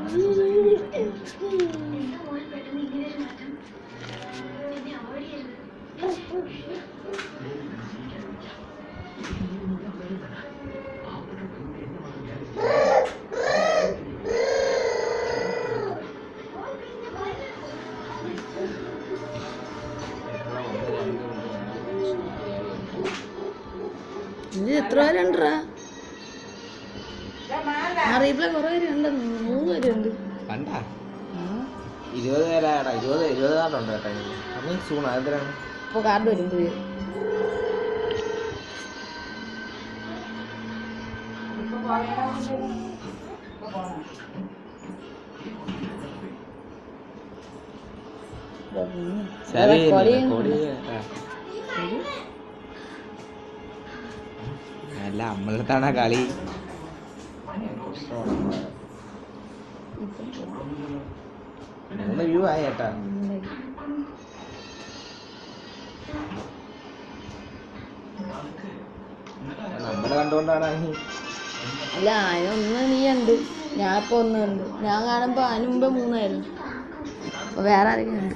ഇത് എത്ര പേരുണ്ടാ? അറിയില്ല, കുറെ പേരുണ്ട്, 3 പേരുണ്ട്. കണ്ടാ 20 പേരാടാ, 20 കാർഡുണ്ട് കേട്ടോ. Coming soon. അതെന്തിനാണ് ഇപ്പോൾ കാർഡ് വരും പുതിയ. അല്ല നമ്മളടുത്താണ് കളി. വ്യൂ ആയി കേട്ടാ. നമ്മള് കണ്ടോണ്ടാണ്. അല്ല, അതിനൊന്ന് നീ ഉണ്ട്, ഞാൻ ഇപ്പൊ 1 ഉണ്ട്. ഞാൻ കാണുമ്പോ അതിന് മുമ്പേ 3 ആയിരുന്നു. അപ്പൊ വേറെ ആരെങ്കിലും ഉണ്ട്?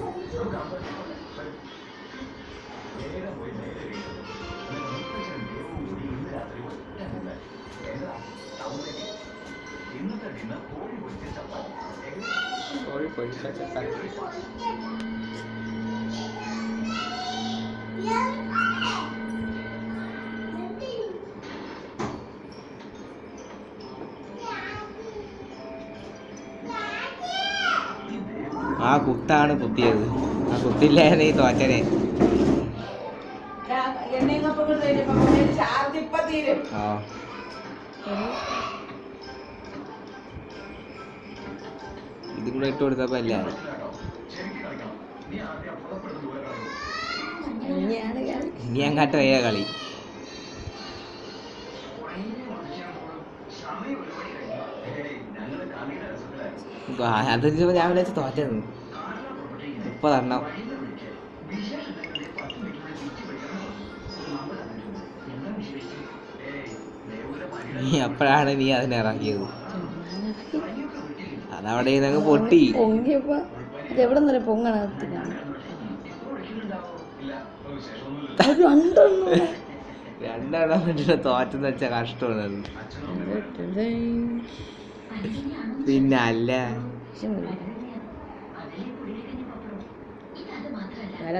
ആ കുത്താണ് കുത്തിയത്. ആ കുത്തില്ലായിരുന്നു ഈ തോറ്റനെ. ഇതും കൂടെ ഇട്ട് കൊടുത്തപ്പോ അല്ല ഇനി അങ്ങോട്ട് വയ്യ കളി. അത് ഞാൻ വിളിച്ച് തോറ്റത് 30 എണ്ണം. നീ അപ്പോഴാണ് നീ അതിനിറങ്ങിയത്. അതവിടെ നിന്നങ്ങ് പൊട്ടി. എവിടെ നിന്നല്ലേ പൊങ്ങണ? രണ്ടെണ്ണം വേണ്ടിട്ട് തോറ്റെന്ന് വെച്ചാ കഷ്ടമാണ്. പിന്നെ അല്ല വേറെ